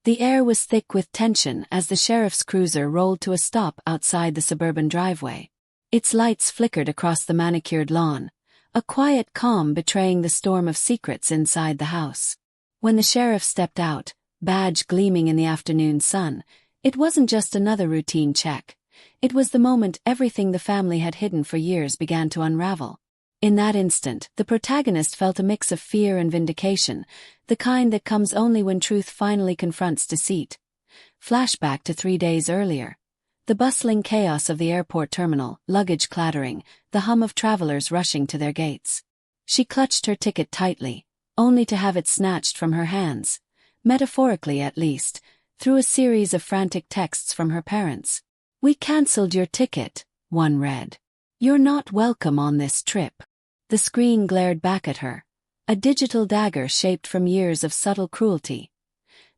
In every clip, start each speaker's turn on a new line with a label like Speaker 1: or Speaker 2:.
Speaker 1: The air was thick with tension as the sheriff's cruiser rolled to a stop outside the suburban driveway. Its lights flickered across the manicured lawn, a quiet calm betraying the storm of secrets inside the house. When the sheriff stepped out, badge gleaming in the afternoon sun, it wasn't just another routine check. It was the moment everything the family had hidden for years began to unravel. In that instant, the protagonist felt a mix of fear and vindication, the kind that comes only when truth finally confronts deceit. Flashback to 3 days earlier. The bustling chaos of the airport terminal, luggage clattering, the hum of travelers rushing to their gates. She clutched her ticket tightly, only to have it snatched from her hands, metaphorically at least, through a series of frantic texts from her parents. "We cancelled your ticket," one read. "You're not welcome on this trip." The screen glared back at her, a digital dagger shaped from years of subtle cruelty.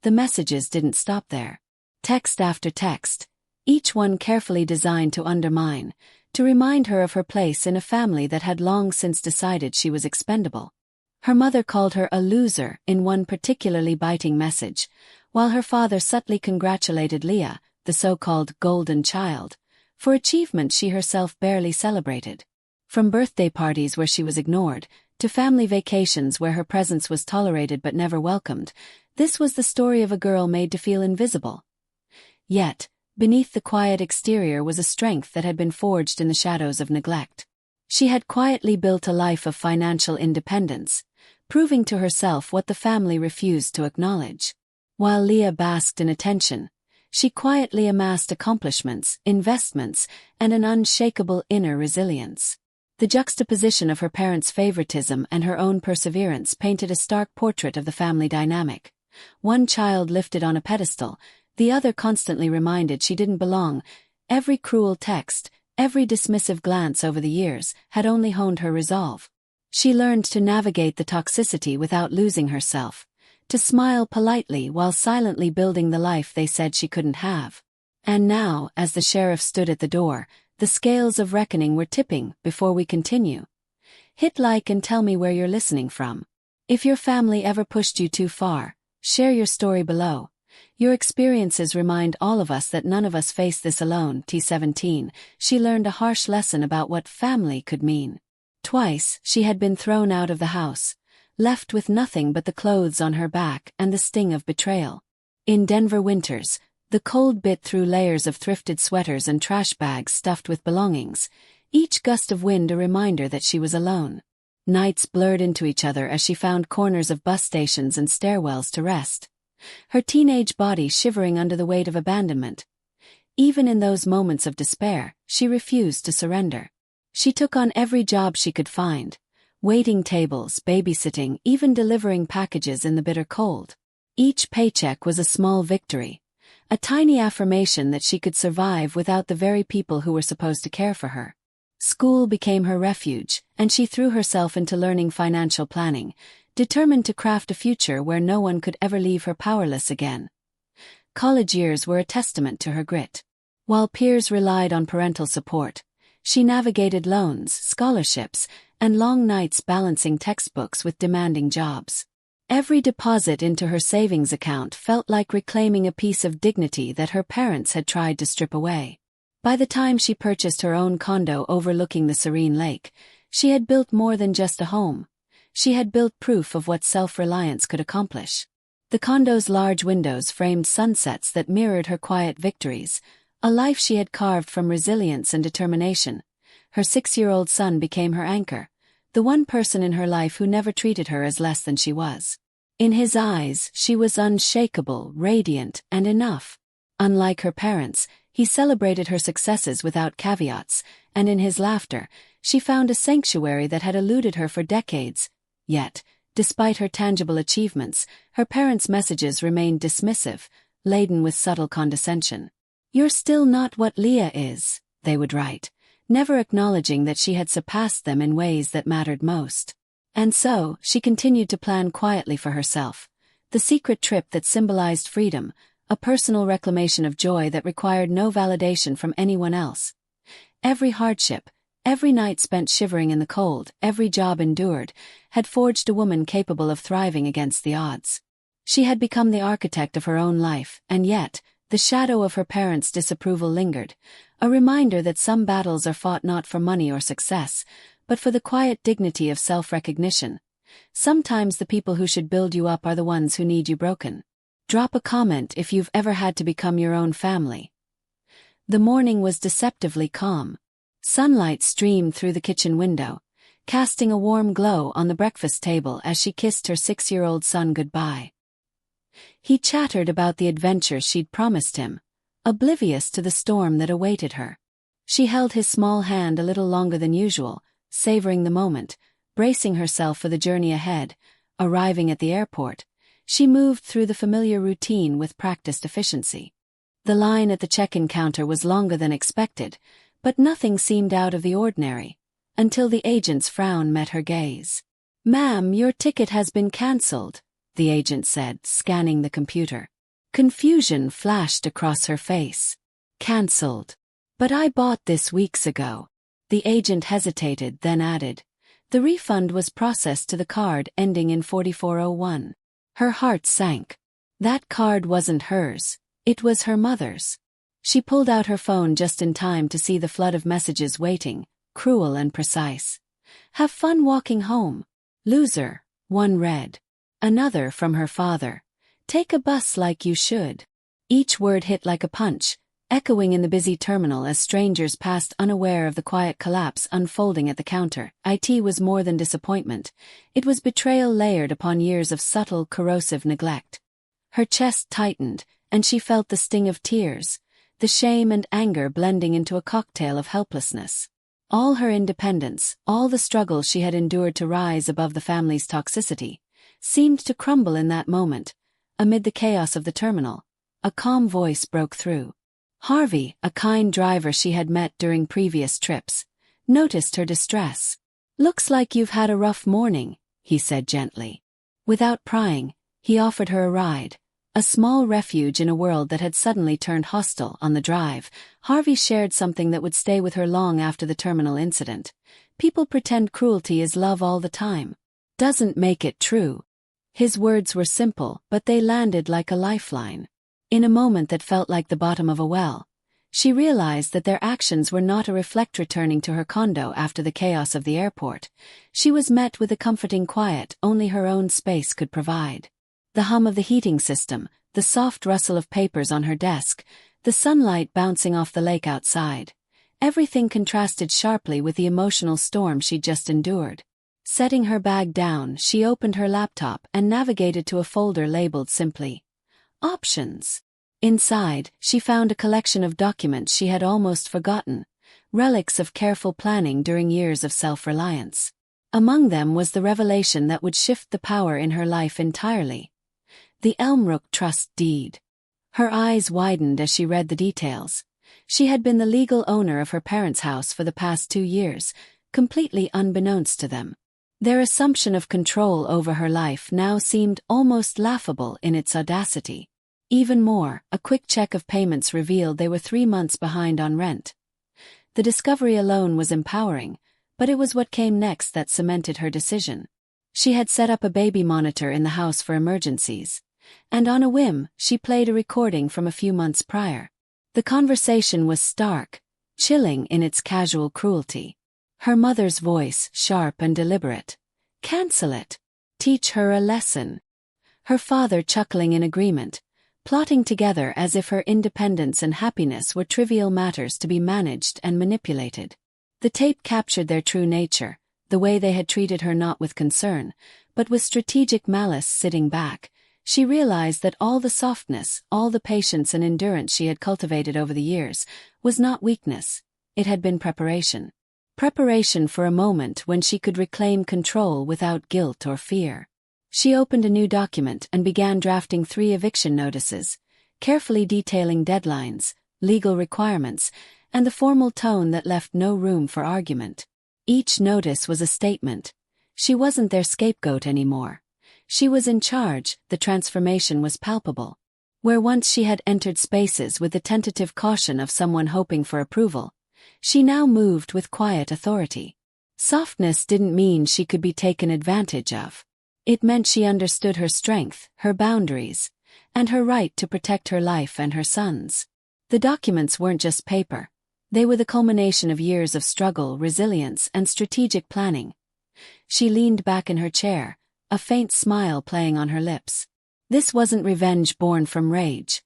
Speaker 1: The messages didn't stop there. Text after text, each one carefully designed to undermine, to remind her of her place in a family that had long since decided she was expendable. Her mother called her a loser in one particularly biting message, while her father subtly congratulated Leah, the so-called golden child, for achievements she herself barely celebrated. From birthday parties where she was ignored, to family vacations where her presence was tolerated but never welcomed, this was the story of a girl made to feel invisible. Yet, beneath the quiet exterior was a strength that had been forged in the shadows of neglect. She had quietly built a life of financial independence, proving to herself what the family refused to acknowledge. While Leah basked in attention, she quietly amassed accomplishments, investments, and an unshakable inner resilience. The juxtaposition of her parents' favoritism and her own perseverance painted a stark portrait of the family dynamic. One child lifted on a pedestal, the other constantly reminded she didn't belong. Every cruel text, every dismissive glance over the years, had only honed her resolve. She learned to navigate the toxicity without losing herself, to smile politely while silently building the life they said she couldn't have. And now, as the sheriff stood at the door, the scales of reckoning were tipping. Before we continue, hit like and tell me where you're listening from. If your family ever pushed you too far, share your story below. Your experiences remind all of us that none of us face this alone. T17, she learned a harsh lesson about what family could mean. Twice, she had been thrown out of the house, left with nothing but the clothes on her back and the sting of betrayal. In Denver winters, the cold bit through layers of thrifted sweaters and trash bags stuffed with belongings, each gust of wind a reminder that she was alone. Nights blurred into each other as she found corners of bus stations and stairwells to rest, her teenage body shivering under the weight of abandonment. Even in those moments of despair, she refused to surrender. She took on every job she could find, waiting tables, babysitting, even delivering packages in the bitter cold. Each paycheck was a small victory, a tiny affirmation that she could survive without the very people who were supposed to care for her. School became her refuge, and she threw herself into learning financial planning, determined to craft a future where no one could ever leave her powerless again. College years were a testament to her grit. While peers relied on parental support, she navigated loans, scholarships, and long nights balancing textbooks with demanding jobs. Every deposit into her savings account felt like reclaiming a piece of dignity that her parents had tried to strip away. By the time she purchased her own condo overlooking the serene lake, she had built more than just a home. She had built proof of what self-reliance could accomplish. The condo's large windows framed sunsets that mirrored her quiet victories, a life she had carved from resilience and determination. Her 6-year-old son became her anchor, the one person in her life who never treated her as less than she was. In his eyes, she was unshakable, radiant, and enough. Unlike her parents, he celebrated her successes without caveats, and in his laughter, she found a sanctuary that had eluded her for decades. Yet, despite her tangible achievements, her parents' messages remained dismissive, laden with subtle condescension. "You're still not what Leah is," they would write, never acknowledging that she had surpassed them in ways that mattered most. And so, she continued to plan quietly for herself, the secret trip that symbolized freedom, a personal reclamation of joy that required no validation from anyone else. Every hardship, every night spent shivering in the cold, every job endured, had forged a woman capable of thriving against the odds. She had become the architect of her own life, and yet, the shadow of her parents' disapproval lingered, a reminder that some battles are fought not for money or success, but for the quiet dignity of self-recognition. Sometimes the people who should build you up are the ones who need you broken. Drop a comment if you've ever had to become your own family. The morning was deceptively calm. Sunlight streamed through the kitchen window, casting a warm glow on the breakfast table as she kissed her 6-year-old son goodbye. He chattered about the adventures she'd promised him, oblivious to the storm that awaited her. She held his small hand a little longer than usual, savoring the moment, bracing herself for the journey ahead. Arriving at the airport, she moved through the familiar routine with practiced efficiency. The line at the check-in counter was longer than expected, but nothing seemed out of the ordinary, until the agent's frown met her gaze. "Ma'am, your ticket has been cancelled," the agent said, scanning the computer. Confusion flashed across her face. "Cancelled? But I bought this weeks ago." The agent hesitated, then added, "The refund was processed to the card ending in 4401. Her heart sank. That card wasn't hers, it was her mother's. She pulled out her phone just in time to see the flood of messages waiting, cruel and precise. "Have fun walking home. Loser," one read. Another from her father. "Take a bus like you should." Each word hit like a punch, echoing in the busy terminal as strangers passed unaware of the quiet collapse unfolding at the counter. It was more than disappointment. It was betrayal layered upon years of subtle, corrosive neglect. Her chest tightened, and she felt the sting of tears, the shame and anger blending into a cocktail of helplessness. All her independence, all the struggle she had endured to rise above the family's toxicity, seemed to crumble in that moment. Amid the chaos of the terminal, a calm voice broke through. Harvey, a kind driver she had met during previous trips, noticed her distress. "Looks like you've had a rough morning," he said gently. Without prying, he offered her a ride, a small refuge in a world that had suddenly turned hostile. On the drive, Harvey shared something that would stay with her long after the terminal incident. "People pretend cruelty is love all the time. Doesn't make it true." His words were simple, but they landed like a lifeline. In a moment that felt like the bottom of a well, she realized that their actions were not a reflect. Returning to her condo after the chaos of the airport, she was met with a comforting quiet only her own space could provide. The hum of the heating system, the soft rustle of papers on her desk, the sunlight bouncing off the lake outside. Everything contrasted sharply with the emotional storm she'd just endured. Setting her bag down, she opened her laptop and navigated to a folder labeled simply, "Options." Inside, she found a collection of documents she had almost forgotten, relics of careful planning during years of self-reliance. Among them was the revelation that would shift the power in her life entirely. The Elmrook Trust deed. Her eyes widened as she read the details. She had been the legal owner of her parents' house for the past 2 years, completely unbeknownst to them. Their assumption of control over her life now seemed almost laughable in its audacity. Even more, a quick check of payments revealed they were 3 months behind on rent. The discovery alone was empowering, but it was what came next that cemented her decision. She had set up a baby monitor in the house for emergencies, and on a whim, she played a recording from a few months prior. The conversation was stark, chilling in its casual cruelty. Her mother's voice, sharp and deliberate. "Cancel it. Teach her a lesson." Her father chuckling in agreement, plotting together as if her independence and happiness were trivial matters to be managed and manipulated. The tape captured their true nature, the way they had treated her not with concern, but with strategic malice. Sitting back, she realized that all the softness, all the patience and endurance she had cultivated over the years, was not weakness, it had been preparation. Preparation for a moment when she could reclaim control without guilt or fear. She opened a new document and began drafting 3 eviction notices, carefully detailing deadlines, legal requirements, and the formal tone that left no room for argument. Each notice was a statement. She wasn't their scapegoat anymore. She was in charge. The transformation was palpable. Where once she had entered spaces with the tentative caution of someone hoping for approval, she now moved with quiet authority. Softness didn't mean she could be taken advantage of. It meant she understood her strength, her boundaries, and her right to protect her life and her son's. The documents weren't just paper. They were the culmination of years of struggle, resilience, and strategic planning. She leaned back in her chair, a faint smile playing on her lips. This wasn't revenge born from rage.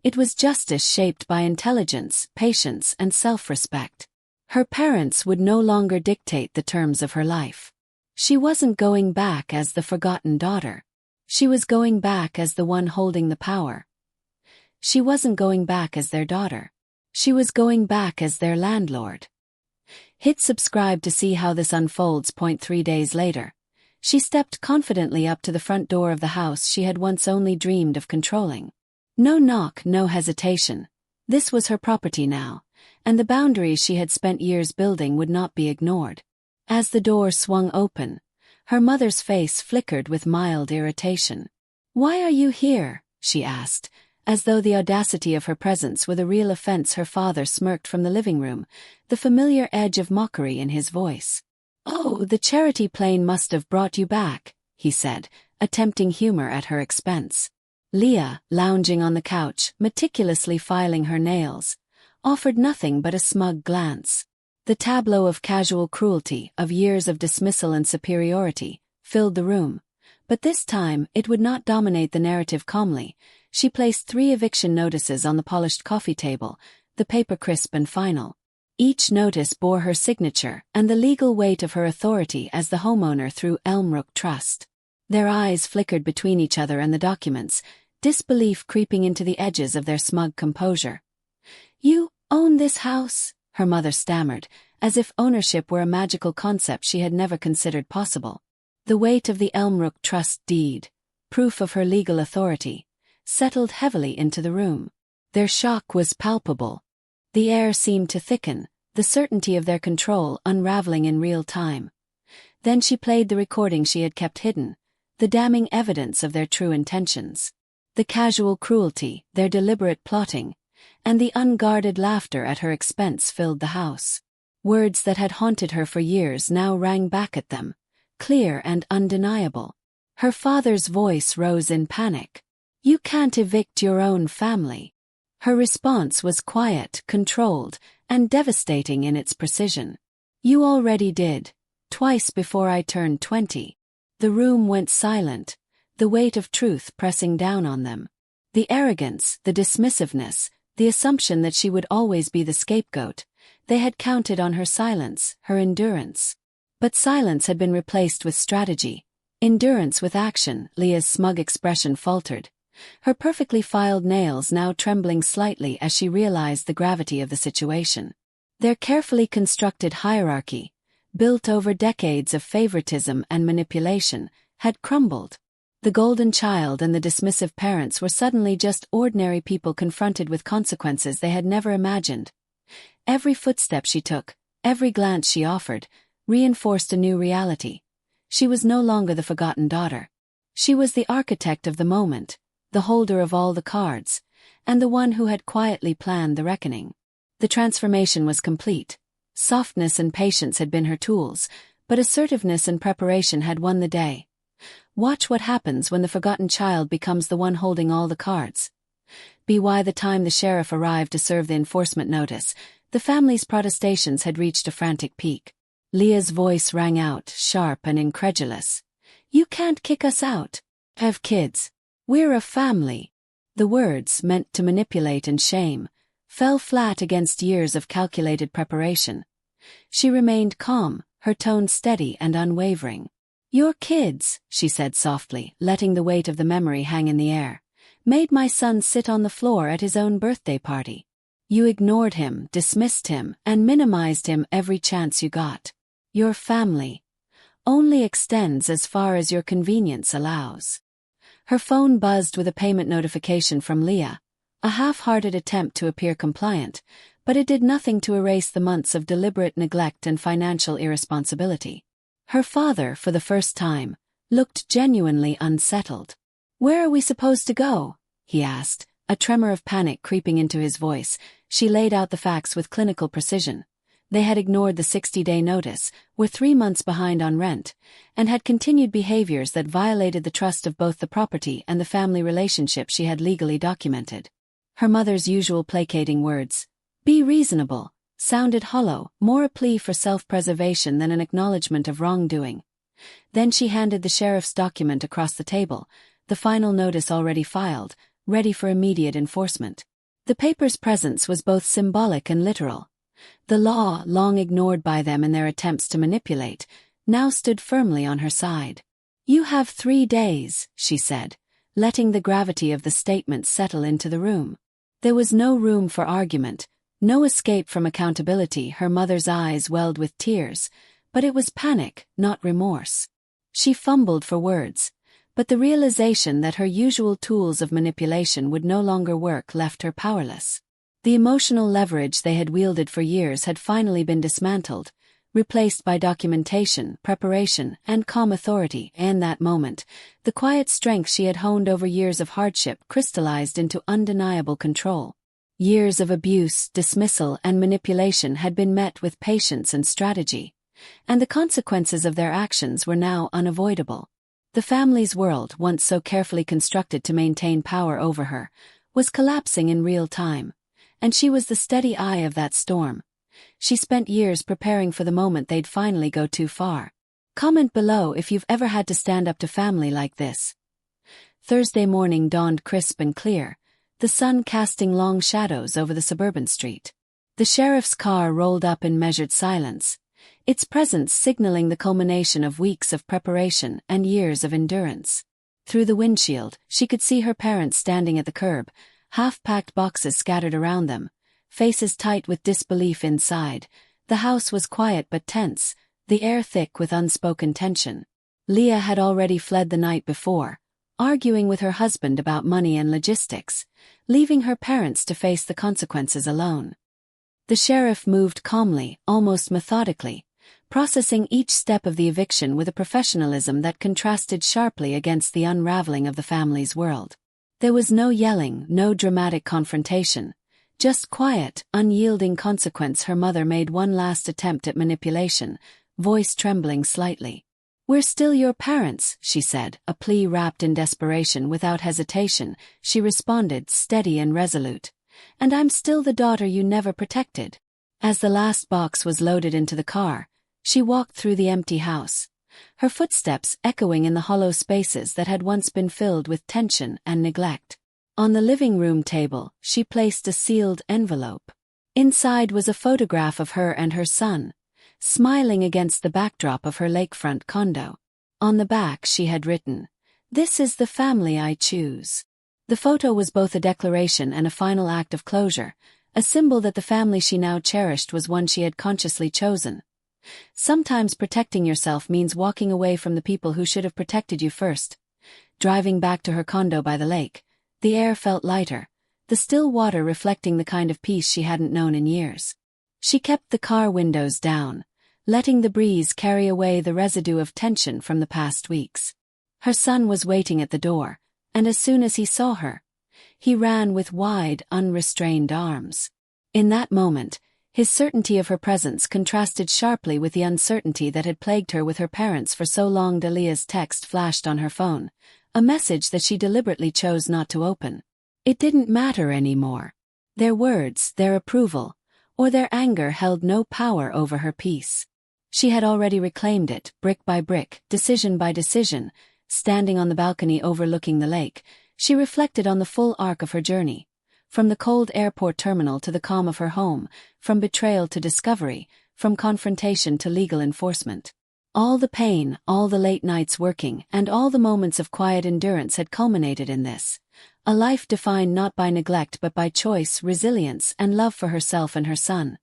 Speaker 1: It was justice shaped by intelligence, patience, and self-respect. Her parents would no longer dictate the terms of her life. She wasn't going back as the forgotten daughter. She was going back as the one holding the power. She wasn't going back as their daughter. She was going back as their landlord. Hit subscribe to see how this unfolds. 3 days later, she stepped confidently up to the front door of the house she had once only dreamed of controlling. No knock, no hesitation. This was her property now, and the boundaries she had spent years building would not be ignored. As the door swung open, her mother's face flickered with mild irritation. "Why are you here?" she asked, as though the audacity of her presence were the real offense. Her father smirked from the living room, the familiar edge of mockery in his voice. "Oh, the charity plane must have brought you back," he said, attempting humor at her expense. Leah, lounging on the couch, meticulously filing her nails, offered nothing but a smug glance. The tableau of casual cruelty, of years of dismissal and superiority, filled the room, but this time it would not dominate the narrative calmly. She placed 3 eviction notices on the polished coffee table, the paper crisp and final. Each notice bore her signature and the legal weight of her authority as the homeowner through Elmrook Trust. Their eyes flickered between each other and the documents, disbelief creeping into the edges of their smug composure. "You own this house?" her mother stammered, as if ownership were a magical concept she had never considered possible. The weight of the Elmrook Trust deed, proof of her legal authority, settled heavily into the room. Their shock was palpable. The air seemed to thicken, the certainty of their control unraveling in real time. Then she played the recording she had kept hidden, the damning evidence of their true intentions. The casual cruelty, their deliberate plotting, and the unguarded laughter at her expense filled the house. Words that had haunted her for years now rang back at them, clear and undeniable. Her father's voice rose in panic. "You can't evict your own family." Her response was quiet, controlled, and devastating in its precision. "You already did, twice before I turned 20. The room went silent, the weight of truth pressing down on them. The arrogance, the dismissiveness, the assumption that she would always be the scapegoat. They had counted on her silence, her endurance. But silence had been replaced with strategy. Endurance with action. Leah's smug expression faltered, her perfectly filed nails now trembling slightly as she realized the gravity of the situation. Their carefully constructed hierarchy, built over decades of favoritism and manipulation, had crumbled. The golden child and the dismissive parents were suddenly just ordinary people confronted with consequences they had never imagined. Every footstep she took, every glance she offered, reinforced a new reality. She was no longer the forgotten daughter. She was the architect of the moment, the holder of all the cards, and the one who had quietly planned the reckoning. The transformation was complete. Softness and patience had been her tools, but assertiveness and preparation had won the day. Watch what happens when the forgotten child becomes the one holding all the cards. By the time the sheriff arrived to serve the enforcement notice, the family's protestations had reached a frantic peak. Leah's voice rang out, sharp and incredulous. "You can't kick us out. Have kids. We're a family." The words, meant to manipulate and shame, fell flat against years of calculated preparation. She remained calm, her tone steady and unwavering. "Your kids," she said softly, letting the weight of the memory hang in the air, "made my son sit on the floor at his own birthday party. You ignored him, dismissed him, and minimized him every chance you got. Your family only extends as far as your convenience allows." Her phone buzzed with a payment notification from Leah, a half-hearted attempt to appear compliant, but it did nothing to erase the months of deliberate neglect and financial irresponsibility. Her father, for the first time, looked genuinely unsettled. "Where are we supposed to go?" he asked, a tremor of panic creeping into his voice. She laid out the facts with clinical precision. They had ignored the 60-day notice, were 3 months behind on rent, and had continued behaviors that violated the trust of both the property and the family relationship she had legally documented. Her mother's usual placating words, "Be reasonable," sounded hollow, more a plea for self-preservation than an acknowledgement of wrongdoing. Then she handed the sheriff's document across the table, the final notice already filed, ready for immediate enforcement. The paper's presence was both symbolic and literal. The law, long ignored by them in their attempts to manipulate, now stood firmly on her side. "You have 3 days," she said, letting the gravity of the statement settle into the room. There was no room for argument, no escape from accountability. Her mother's eyes welled with tears, but it was panic, not remorse. She fumbled for words, but the realization that her usual tools of manipulation would no longer work left her powerless. The emotional leverage they had wielded for years had finally been dismantled, replaced by documentation, preparation, and calm authority. In that moment, the quiet strength she had honed over years of hardship crystallized into undeniable control. Years of abuse, dismissal, and manipulation had been met with patience and strategy, and the consequences of their actions were now unavoidable. The family's world, once so carefully constructed to maintain power over her, was collapsing in real time, and she was the steady eye of that storm. She spent years preparing for the moment they'd finally go too far. Comment below if you've ever had to stand up to family like this. Thursday morning dawned crisp and clear, the sun casting long shadows over the suburban street. The sheriff's car rolled up in measured silence, its presence signaling the culmination of weeks of preparation and years of endurance. Through the windshield, she could see her parents standing at the curb, half-packed boxes scattered around them, faces tight with disbelief inside. The house was quiet but tense, the air thick with unspoken tension. Leah had already fled the night before, arguing with her husband about money and logistics, leaving her parents to face the consequences alone. The sheriff moved calmly, almost methodically, processing each step of the eviction with a professionalism that contrasted sharply against the unraveling of the family's world. There was no yelling, no dramatic confrontation, just quiet, unyielding consequence. Her mother made one last attempt at manipulation, voice trembling slightly. "We're still your parents," she said, a plea wrapped in desperation. Without hesitation, she responded, steady and resolute. "And I'm still the daughter you never protected." As the last box was loaded into the car, she walked through the empty house, her footsteps echoing in the hollow spaces that had once been filled with tension and neglect. On the living room table, she placed a sealed envelope. Inside was a photograph of her and her son, smiling against the backdrop of her lakefront condo. On the back she had written, "This is the family I choose." The photo was both a declaration and a final act of closure, a symbol that the family she now cherished was one she had consciously chosen. Sometimes protecting yourself means walking away from the people who should have protected you first. Driving back to her condo by the lake, the air felt lighter, the still water reflecting the kind of peace she hadn't known in years. She kept the car windows down, letting the breeze carry away the residue of tension from the past weeks. Her son was waiting at the door, and as soon as he saw her, he ran with wide, unrestrained arms. In that moment, his certainty of her presence contrasted sharply with the uncertainty that had plagued her with her parents for so long. Delia's text flashed on her phone, a message that she deliberately chose not to open. It didn't matter anymore. Their words, their approval, or their anger held no power over her peace. She had already reclaimed it, brick by brick, decision by decision. Standing on the balcony overlooking the lake, she reflected on the full arc of her journey, from the cold airport terminal to the calm of her home, from betrayal to discovery, from confrontation to legal enforcement. All the pain, all the late nights working, and all the moments of quiet endurance had culminated in this. A life defined not by neglect but by choice, resilience, and love for herself and her son.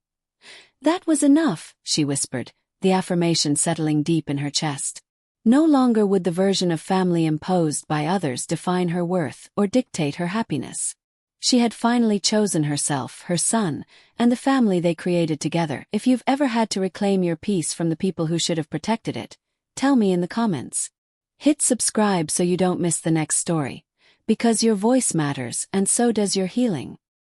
Speaker 1: "That was enough," she whispered, the affirmation settling deep in her chest. No longer would the version of family imposed by others define her worth or dictate her happiness. She had finally chosen herself, her son, and the family they created together. If you've ever had to reclaim your peace from the people who should have protected it, tell me in the comments. Hit subscribe so you don't miss the next story, because your voice matters and so does your healing.